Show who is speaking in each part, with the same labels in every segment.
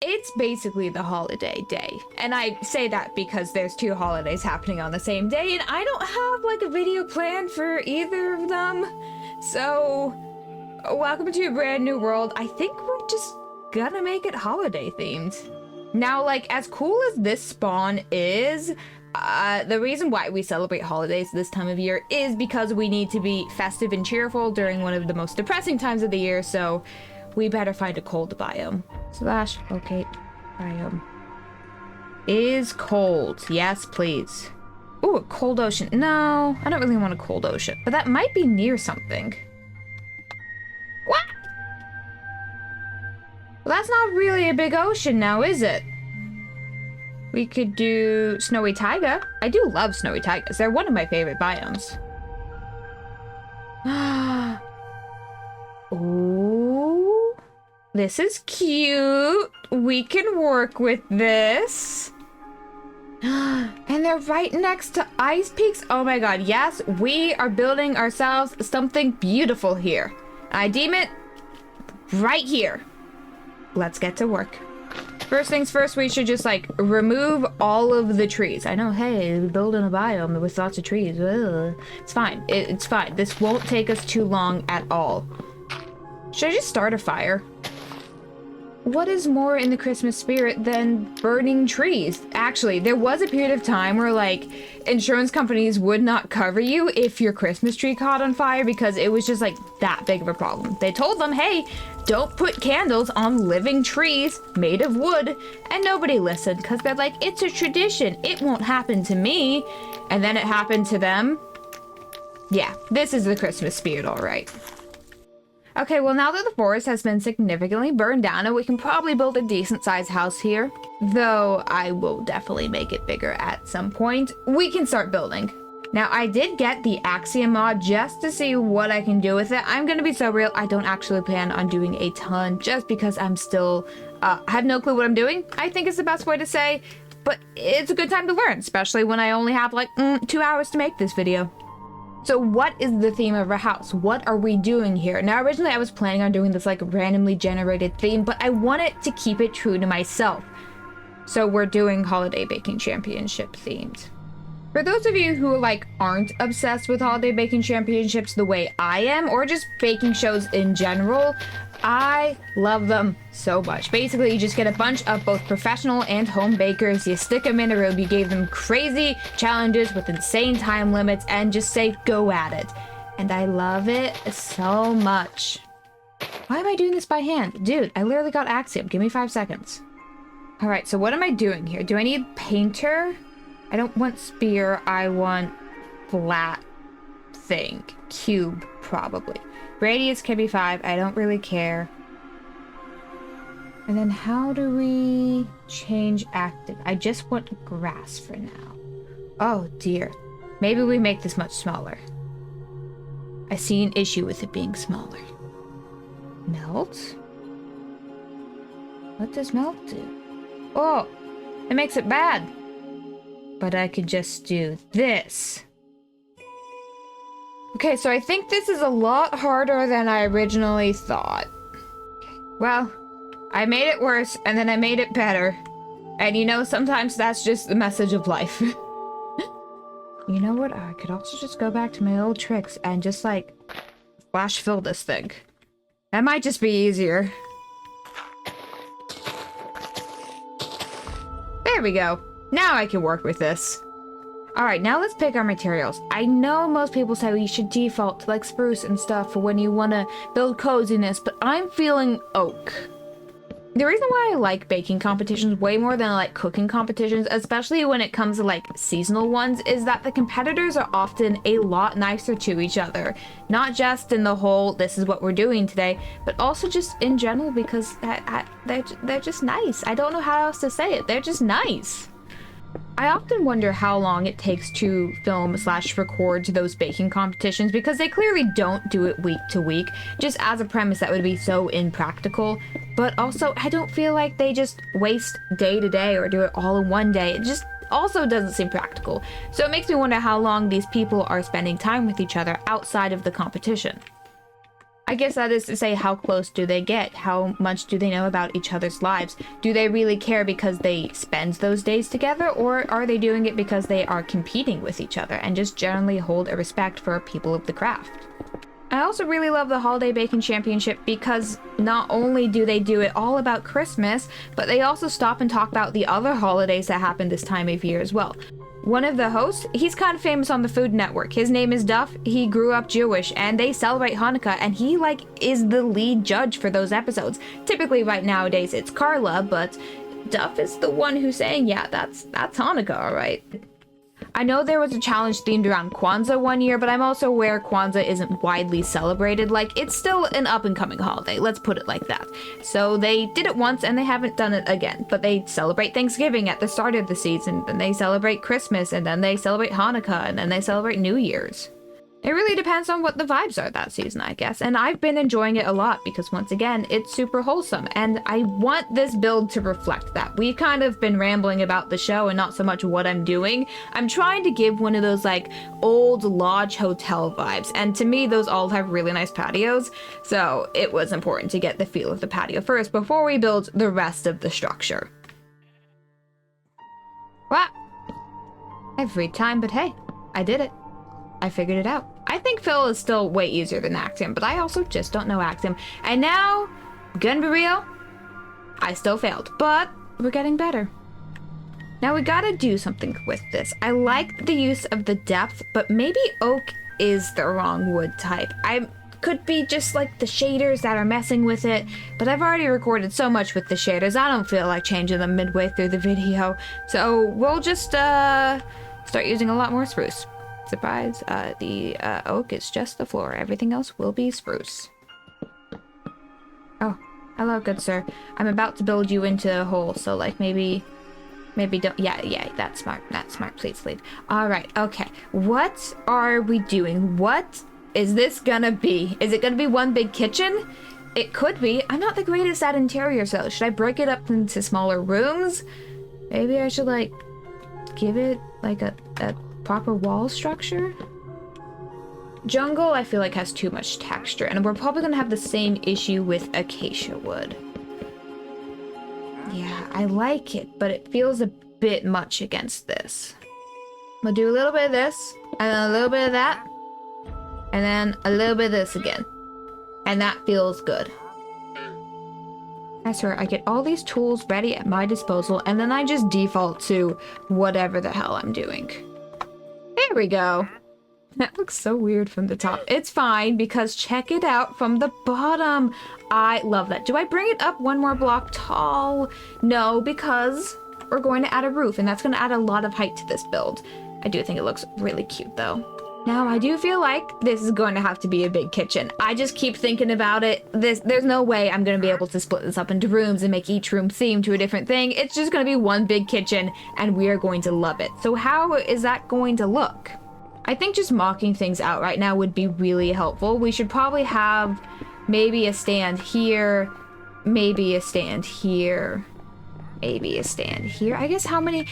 Speaker 1: It's basically the holiday day. And I say that because there's 2 holidays happening on the same day, and I don't have like a video planned for either of them. So, welcome to a brand new world. I think we're just gonna make it holiday themed. Now, like, as cool as this spawn is, the reason why we celebrate holidays this time of year is because we need to be festive and cheerful during one of the most depressing times of the year, so we better find a cold biome. / locate biome. Is cold. Yes, please. Ooh, a cold ocean. No, I don't really want a cold ocean, but that might be near something. What? Well, that's not really a big ocean now, is it? We could do snowy taiga. I do love snowy taigas. They're one of my favorite biomes. Ooh, this is cute. We can work with this. And they're right next to ice peaks. Oh my god, yes, we are building ourselves something beautiful here. I deem it right here. Let's get to work. First things first, we should just like remove all of the trees. I know, hey, building a biome with lots of trees. Ugh. It's fine. It's fine. This won't take us too long at all. Should I just start a fire? What is more in the Christmas spirit than burning trees? Actually, there was a period of time where like insurance companies would not cover you if your Christmas tree caught on fire because it was just like that big of a problem. They told them, hey, don't put candles on living trees made of wood, and nobody listened because they're like, it's a tradition, it won't happen to me. And then it happened to them. Yeah, this is the Christmas spirit, all right. Okay, well, now that the forest has been significantly burned down, and we can probably build a decent sized house here, though I will definitely make it bigger at some point, we can start building. Now, I did get the Axiom mod just to see what I can do with it. I'm gonna be so real, I don't actually plan on doing a ton just because I'm still, I have no clue what I'm doing. I think it's the best way to say, but it's a good time to learn, especially when I only have like 2 hours to make this video. So what is the theme of our house? What are we doing here? Now, originally I was planning on doing this like randomly generated theme, but I wanted to keep it true to myself. So we're doing Holiday Baking Championship themed. For those of you who like aren't obsessed with Holiday Baking Championships the way I am, or just baking shows in general, I love them so much. Basically, you just get a bunch of both professional and home bakers, you stick them in a room, you gave them crazy challenges with insane time limits, and just say, go at it. And I love it so much. Why am I doing this by hand? Dude, I literally got Axiom. Give me 5 seconds. All right, so what am I doing here? Do I need painter? I don't want spear, I want flat thing. Cube, probably. Radius can be 5, I don't really care. And then how do we change active? I just want grass for now. Oh dear. Maybe we make this much smaller. I see an issue with it being smaller. Melt? What does melt do? Oh, it makes it bad. But I could just do this. Okay, so I think this is a lot harder than I originally thought. Well, I made it worse, and then I made it better. And you know, sometimes that's just the message of life. You know what? I could also just go back to my old tricks and just, like, flash fill this thing. That might just be easier. There we go. Now I can work with this. Alright, now let's pick our materials. I know most people say we should default to like spruce and stuff for when you want to build coziness, but I'm feeling oak. The reason why I like baking competitions way more than I like cooking competitions, especially when it comes to like seasonal ones, is that the competitors are often a lot nicer to each other. Not just in the whole, this is what we're doing today, but also just in general because they're just nice. I don't know how else to say it. They're just nice. I often wonder how long it takes to film / record those baking competitions because they clearly don't do it week to week. Just as a premise, that would be so impractical. But also, I don't feel like they just waste day to day or do it all in one day. It just also doesn't seem practical. So it makes me wonder how long these people are spending time with each other outside of the competition. I guess that is to say, how close do they get? How much do they know about each other's lives? Do they really care because they spend those days together, or are they doing it because they are competing with each other and just generally hold a respect for people of the craft? I also really love the Holiday Baking Championship because not only do they do it all about Christmas, but they also stop and talk about the other holidays that happen this time of year as well. One of the hosts, he's kind of famous on the Food Network. His name is Duff. He grew up Jewish, and they celebrate Hanukkah, and he, like, is the lead judge for those episodes. Typically, right nowadays, it's Carla, but Duff is the one who's saying, yeah, that's Hanukkah, all right. I know there was a challenge themed around Kwanzaa one year, but I'm also aware Kwanzaa isn't widely celebrated. Like, it's still an up-and-coming holiday, let's put it like that. So they did it once, and they haven't done it again. But they celebrate Thanksgiving at the start of the season, then they celebrate Christmas, and then they celebrate Hanukkah, and then they celebrate New Year's. It really depends on what the vibes are that season, I guess, and I've been enjoying it a lot because, once again, it's super wholesome, and I want this build to reflect that. We've kind of been rambling about the show and not so much what I'm doing. I'm trying to give one of those, like, old lodge hotel vibes, and to me, those all have really nice patios, so it was important to get the feel of the patio first before we build the rest of the structure. What? Every time, but hey, I did it. I figured it out. I think Phil is still way easier than Axiom, but I also just don't know Axiom. And now, gonna be real, I still failed, but we're getting better. Now we gotta do something with this. I like the use of the depth, but maybe oak is the wrong wood type. I could be just like the shaders that are messing with it, but I've already recorded so much with the shaders, I don't feel like changing them midway through the video. So we'll just start using a lot more spruce. Surprise, the oak is just the floor. Everything else will be spruce. Oh, hello, good sir. I'm about to build you into a hole, so like maybe don't. Yeah, that's smart. That's smart. Please leave. All right, okay. What are we doing? What is this gonna be? Is it gonna be one big kitchen? It could be. I'm not the greatest at interiors though. Should I break it up into smaller rooms? Maybe I should like give it like a proper wall structure? Jungle, I feel like, has too much texture, and we're probably gonna have the same issue with acacia wood. Yeah, I like it, but it feels a bit much against this. We'll do a little bit of this, and then a little bit of that, and then a little bit of this again. And that feels good. I swear, I get all these tools ready at my disposal, and then I just default to whatever the hell I'm doing. There we go. That looks so weird from the top. It's fine, because check it out from the bottom. I love that. Do I bring it up one more block tall? No, because we're going to add a roof, and that's going to add a lot of height to this build. I do think it looks really cute, though. Now, I do feel like this is going to have to be a big kitchen. I just keep thinking about it. There's no way I'm going to be able to split this up into rooms and make each room theme to a different thing. It's just going to be one big kitchen, and we are going to love it. So how is that going to look? I think just mocking things out right now would be really helpful. We should probably have maybe a stand here, maybe a stand here, maybe a stand here. I guess how many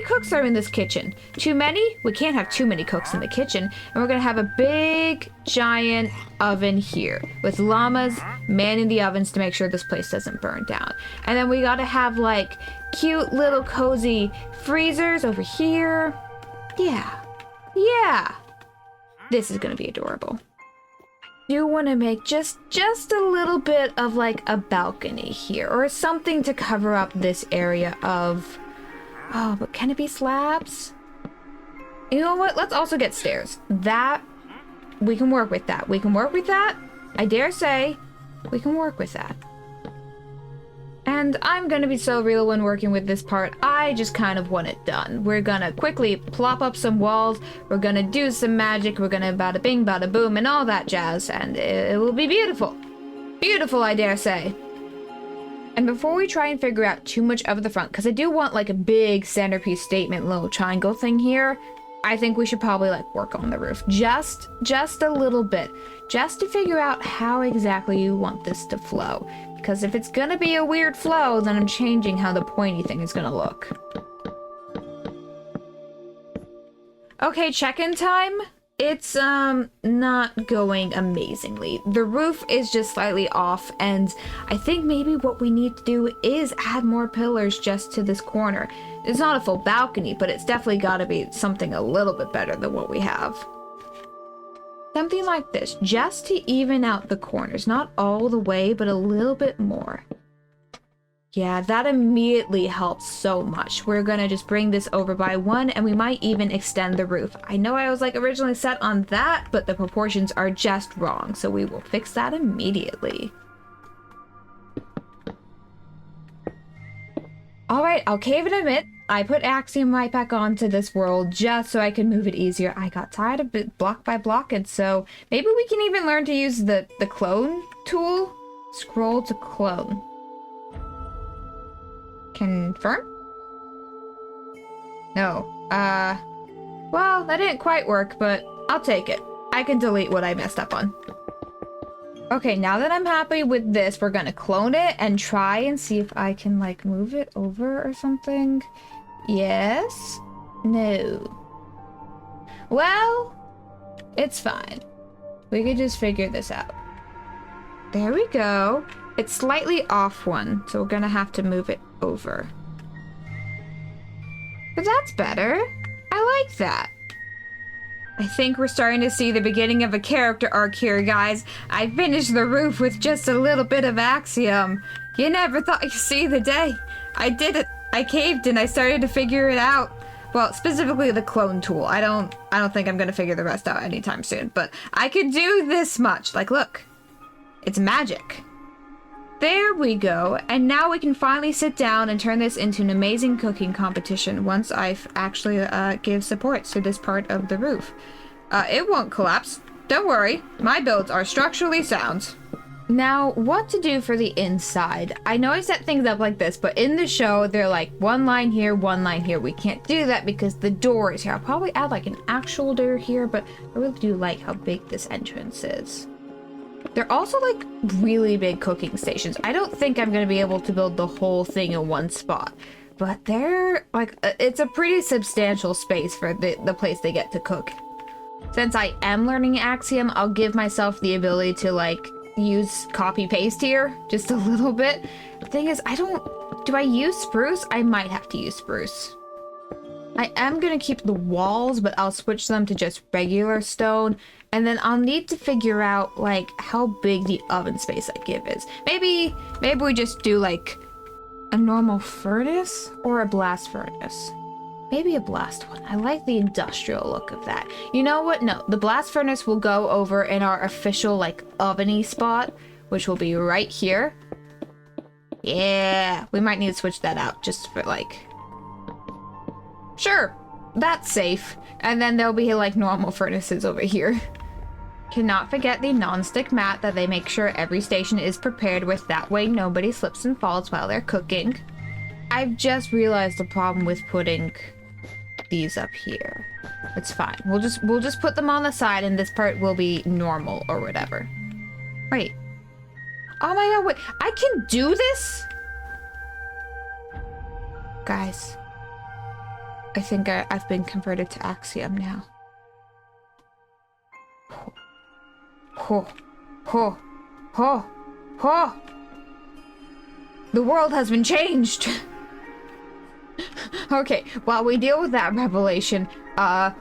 Speaker 1: cooks are in this kitchen? Too many? We can't have too many cooks in the kitchen. And we're gonna have a big, giant oven here with llamas manning the ovens to make sure this place doesn't burn down. And then we gotta have like cute little cozy freezers over here. Yeah. This is gonna be adorable. I do want to make just a little bit of like a balcony here or something to cover up this area of... Oh, but can it be slabs? You know what? Let's also get stairs. That, we can work with that. We can work with that. I dare say we can work with that. And I'm gonna be so real when working with this part. I just kind of want it done. We're gonna quickly plop up some walls. We're gonna do some magic. We're gonna bada bing, bada boom, and all that jazz. And it will be beautiful. Beautiful, I dare say. And before we try and figure out too much of the front, because I do want like a big centerpiece statement little triangle thing here, I think we should probably like work on the roof. Just a little bit. Just to figure out how exactly you want this to flow. Because if it's gonna be a weird flow, then I'm changing how the pointy thing is gonna look. Okay, check-in time. it's not going amazingly. The roof is just slightly off, and I think maybe what we need to do is add more pillars just to this corner. It's not a full balcony, but it's definitely got to be something a little bit better than what we have. Something like this, just to even out the corners. Not all the way, but a little bit more. Yeah, that immediately helps so much. We're gonna just bring this over by 1, and we might even extend the roof. I know I was like originally set on that, but the proportions are just wrong, so we will fix that immediately. Alright, I'll cave and admit, I put Axiom right back onto this world just so I can move it easier. I got tired of it block by block, and so maybe we can even learn to use the clone tool. Scroll to clone. Confirm? No. Well, that didn't quite work, but I'll take it. I can delete what I messed up on. Okay, now that I'm happy with this, we're gonna clone it and try and see if I can, like, move it over or something. Yes? No. Well, it's fine. We could just figure this out. There we go. It's slightly off one, so we're gonna have to move it over. But that's better. I like that. I think we're starting to see the beginning of a character arc here, guys. I finished the roof with just a little bit of Axiom. You never thought you'd see the day. I did it. I caved and I started to figure it out. Well, specifically the clone tool. I don't think I'm gonna figure the rest out anytime soon, but I could do this much. Like, look. It's magic. There we go, and now we can finally sit down and turn this into an amazing cooking competition once I've actually give support to this part of the roof. It won't collapse. Don't worry, my builds are structurally sound. Now, what to do for the inside? I know I set things up like this, but in the show, they're like one line here, one line here. We can't do that because the door is here. I'll probably add like an actual door here, but I really do like how big this entrance is. They're also like really big cooking stations. I don't think I'm going to be able to build the whole thing in one spot, but they're like, it's a pretty substantial space for the place they get to cook. Since I am learning Axiom, I'll give myself the ability to like use copy paste here just a little bit. The thing is, do I use spruce? I might have to use spruce. I am going to keep the walls, but I'll switch them to just regular stone. And then I'll need to figure out, like, how big the oven space I give is. Maybe we just do, like, a normal furnace or a blast furnace. Maybe a blast one. I like the industrial look of that. You know what? No, the blast furnace will go over in our official, like, oven-y spot, which will be right here. Yeah, we might need to switch that out just for, like... Sure, that's safe. And then there'll be, like, normal furnaces over here. Cannot forget the non-stick mat that they make sure every station is prepared with. That way nobody slips and falls while they're cooking. I've just realized the problem with putting these up here. It's fine. We'll just put them on the side and this part will be normal or whatever. Wait. Oh my god, wait. I can do this? Guys. I think I've been converted to Axiom now. Ho, ho, ho, ho. The world has been changed. Okay, while we deal with that revelation,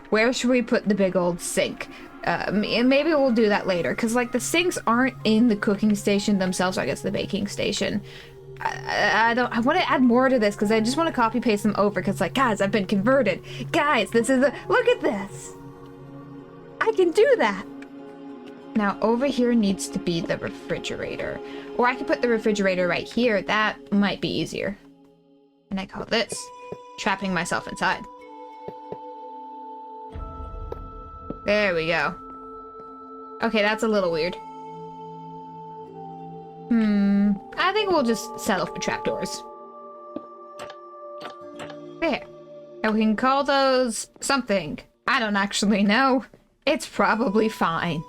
Speaker 1: where should we put the big old sink? Maybe we'll do that later, because like the sinks aren't in the cooking station themselves, I guess the baking station. I want to add more to this because I just want to copy paste them over because like, guys, I've been converted. Guys, look at this. I can do that. Now over here needs to be the refrigerator, or I could put the refrigerator right here. That might be easier. And I call this trapping myself inside. There we go. Okay, that's a little weird. I think we'll just settle for trapdoors. There. And we can call those something. I don't actually know. It's probably fine.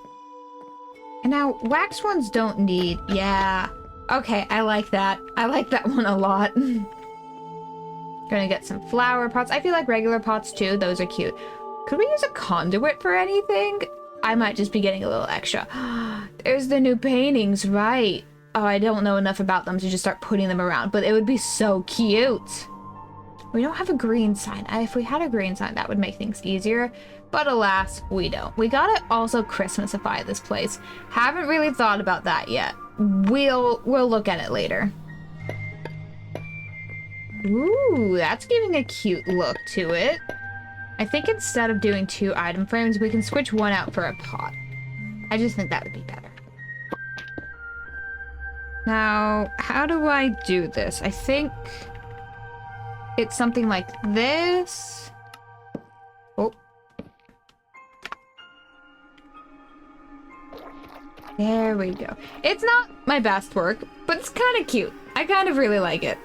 Speaker 1: And now, wax ones don't need... Yeah. Okay, I like that. I like that one a lot. Gonna get some flower pots. I feel like regular pots too. Those are cute. Could we use a conduit for anything? I might just be getting a little extra. There's the new paintings, right? Oh, I don't know enough about them to just start putting them around, but it would be so cute. We don't have a green sign. If we had a green sign, that would make things easier. But alas, we don't. We gotta also Christmasify this place. Haven't really thought about that yet. We'll look at it later. Ooh, that's giving a cute look to it. I think instead of doing 2 item frames, we can switch one out for a pot. I just think that would be better. Now, how do I do this? I think it's something like this. Oh. There we go. It's not my best work, but it's kind of cute. I kind of really like it.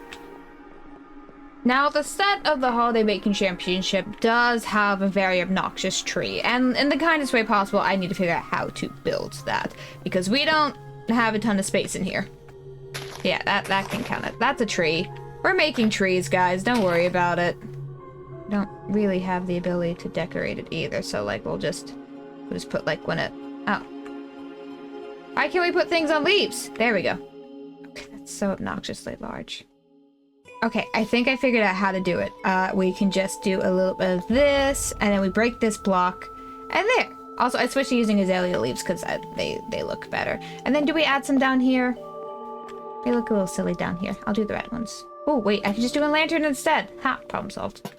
Speaker 1: Now, the set of the Holiday Baking Championship does have a very obnoxious tree, and in the kindest way possible, I need to figure out how to build that, because we don't have a ton of space in here. Yeah, that can count it. That's a tree. We're making trees, guys. Don't worry about it. Don't really have the ability to decorate it either, so like we'll just put like when it... Oh. Why can't we put things on leaves? There we go. Okay, that's so obnoxiously large. Okay, I think I figured out how to do it. We can just do a little bit of this, and then we break this block, and there. Also, I switched to using azalea leaves because they look better. And then do we add some down here? They look a little silly down here. I'll do the red ones. Oh, wait, I can just do a lantern instead. Ha, problem solved.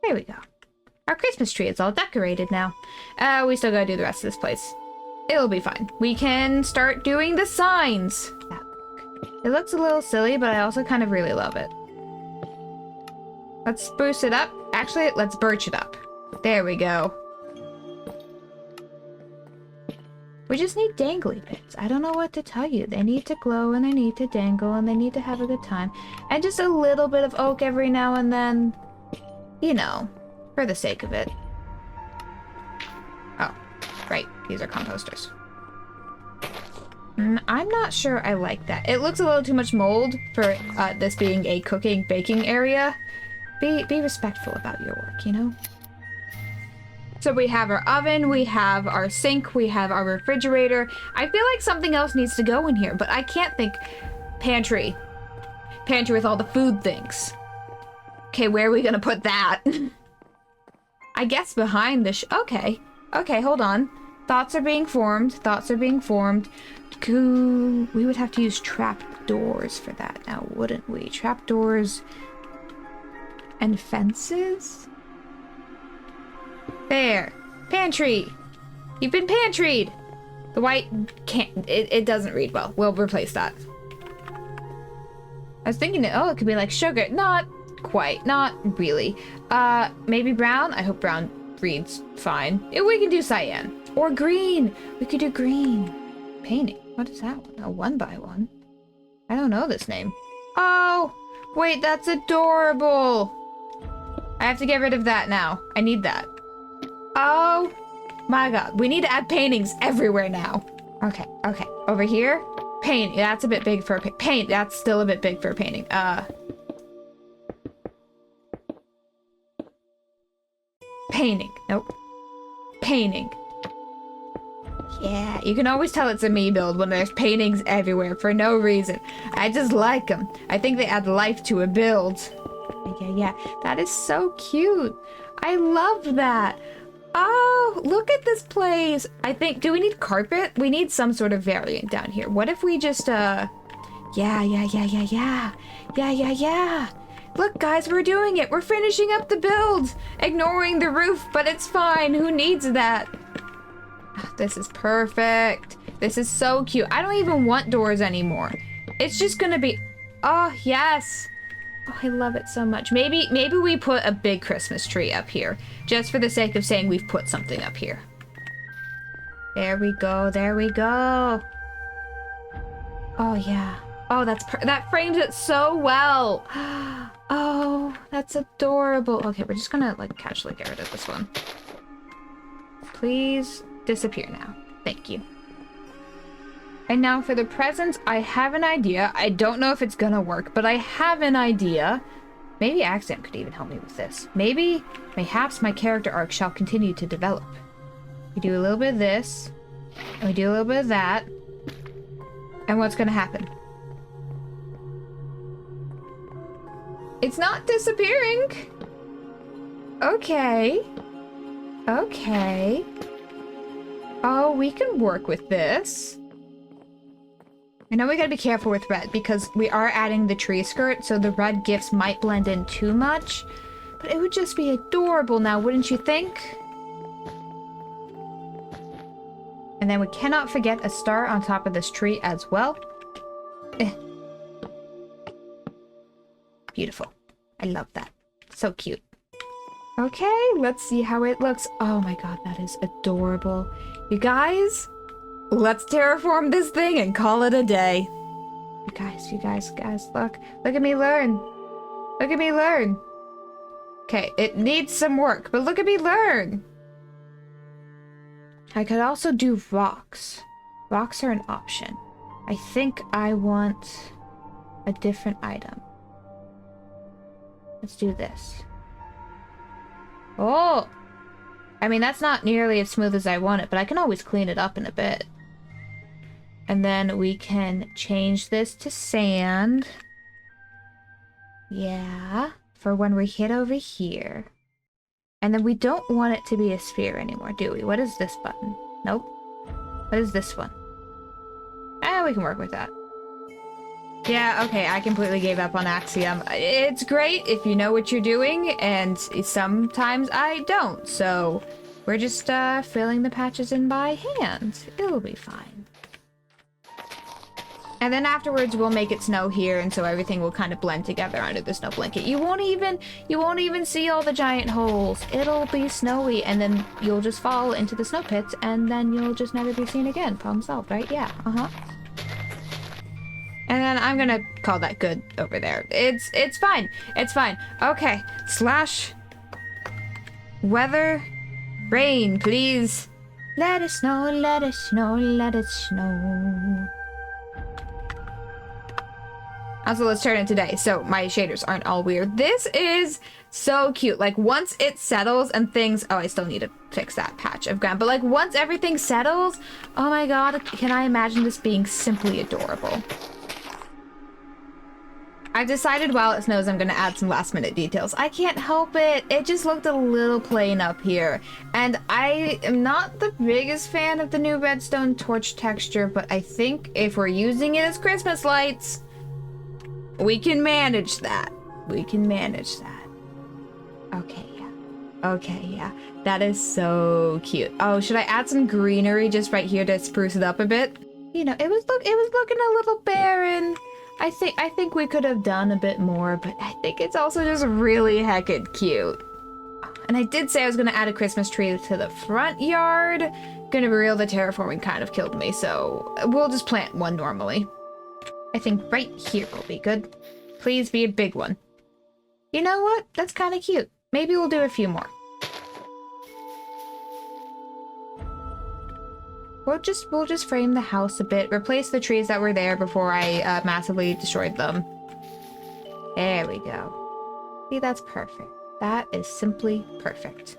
Speaker 1: There we go. Our Christmas tree is all decorated now. We still gotta do the rest of this place. It'll be fine. We can start doing the signs. It looks a little silly, but I also kind of really love it. Let's spruce it up. Actually, let's birch it up. There we go. We just need dangly bits. I don't know what to tell you. They need to glow, and they need to dangle, and they need to have a good time. And just a little bit of oak every now and then. You know, for the sake of it. Oh, right. These are composters. I'm not sure I like that. It looks a little too much mold for this being a cooking, baking area. Be respectful about your work, you know? So we have our oven, we have our sink, we have our refrigerator. I feel like something else needs to go in here, but I can't think. Pantry. Pantry with all the food things. Okay, where are we gonna put that? I guess behind the okay. Okay, hold on. Thoughts are being formed. Thoughts are being formed. We would have to use trap doors for that now, wouldn't we? Trap doors and fences? There. Pantry. You've been pantryed. The white can't... It doesn't read well. We'll replace that. I was thinking, oh, it could be like sugar. Not quite. Not really. Maybe brown? I hope brown reads fine. We can do cyan. Or green. We could do green. Painting. What is that one? A 1x1. I don't know this name. Oh, wait, that's adorable. I have to get rid of that now. I need that. Oh my god. We need to add paintings everywhere now. Okay, okay. Over here. Paint. That's a bit big for a paint. That's still a bit big for a painting. Painting. Nope. Painting. Yeah, you can always tell it's a me build when there's paintings everywhere for no reason. I just like them. I think they add life to a build. Yeah. That is so cute. I love that. Oh, look at this place. I think, do we need carpet? We need some sort of variant down here. What if we just, yeah. Look, guys, we're doing it. We're finishing up the build. Ignoring the roof, but it's fine. Who needs that? This is perfect. This is so cute. I don't even want doors anymore. It's just gonna be... Oh, yes. Oh, I love it so much. Maybe we put a big Christmas tree up here. Just for the sake of saying we've put something up here. There we go. There we go. Oh, yeah. Oh, that frames it so well. Oh, that's adorable. Okay, we're just gonna, like, casually get rid of this one. Please disappear now. Thank you. And now for the presents, I have an idea. I don't know if it's gonna work, but I have an idea. Maybe Accent could even help me with this. Mayhaps my character arc shall continue to develop. We do a little bit of this, and we do a little bit of that, and what's gonna happen? It's not disappearing! Okay. Okay. Oh, we can work with this. I know we gotta be careful with red because we are adding the tree skirt, so the red gifts might blend in too much. But it would just be adorable now, wouldn't you think? And then we cannot forget a star on top of this tree as well. Beautiful. I love that. So cute. Okay, let's see how it looks. Oh my god, that is adorable. You guys, let's terraform this thing and call it a day. You guys, look. Look at me learn. Look at me learn. Okay, it needs some work, but look at me learn. I could also do rocks. Rocks are an option. I think I want a different item. Let's do this. Oh! I mean, that's not nearly as smooth as I want it, but I can always clean it up in a bit. And then we can change this to sand. Yeah, for when we hit over here. And then we don't want it to be a sphere anymore, do we? What is this button? Nope. What is this one? We can work with that. Yeah, okay, I completely gave up on Axiom. It's great if you know what you're doing, and sometimes I don't, so we're just filling the patches in by hand. It'll be fine. And then afterwards we'll make it snow here, and so everything will kind of blend together under the snow blanket. You won't even see all the giant holes. It'll be snowy, and then you'll just fall into the snow pits, and then you'll just never be seen again. Problem solved, right? Yeah, And then I'm gonna call that good over there. It's fine. It's fine. Okay. Slash weather rain, please. Let it snow, let it snow, let it snow. Also, let's turn it today so my shaders aren't all weird. This is so cute. Like, once it settles and things... Oh, I still need to fix that patch of ground. But, like, once everything settles... Oh my god, can I imagine this being simply adorable? I've decided while it snows I'm gonna add some last minute details. I can't help it. It just looked a little plain up here. And I am not the biggest fan of the new redstone torch texture, but I think if we're using it as Christmas lights, we can manage that. We can manage that. Okay, yeah. Okay, yeah. That is so cute. Oh, should I add some greenery just right here to spruce it up a bit? You know, it was looking a little barren. I think we could have done a bit more, but I think it's also just really heckin' cute. And I did say I was gonna add a Christmas tree to the front yard. Gonna be real, the terraforming kind of killed me, so we'll just plant one normally. I think right here will be good. Please be a big one. You know what? That's kind of cute. Maybe we'll do a few more. We'll just frame the house a bit, replace the trees that were there before I massively destroyed them. There we go. See, that's perfect. That is simply perfect.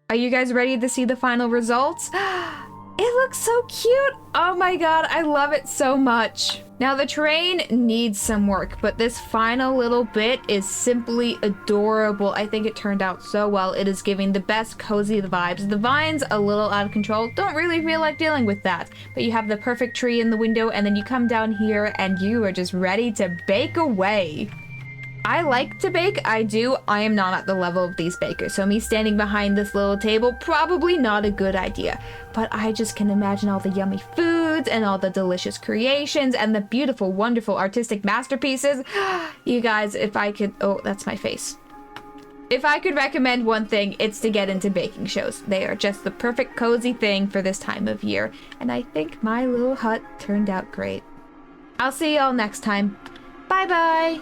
Speaker 1: Are you guys ready to see the final results? It looks so cute! Oh my god, I love it so much. Now the terrain needs some work, but this final little bit is simply adorable. I think it turned out so well. It is giving the best cozy vibes. The vines a little out of control. Don't really feel like dealing with that. But you have the perfect tree in the window, and then you come down here and you are just ready to bake away. I like to bake, I do. I am not at the level of these bakers, so me standing behind this little table, probably not a good idea. But I just can imagine all the yummy foods and all the delicious creations and the beautiful, wonderful artistic masterpieces. You guys, if I could... Oh, that's my face. If I could recommend one thing, it's to get into baking shows. They are just the perfect cozy thing for this time of year. And I think my little hut turned out great. I'll see y'all next time. Bye-bye!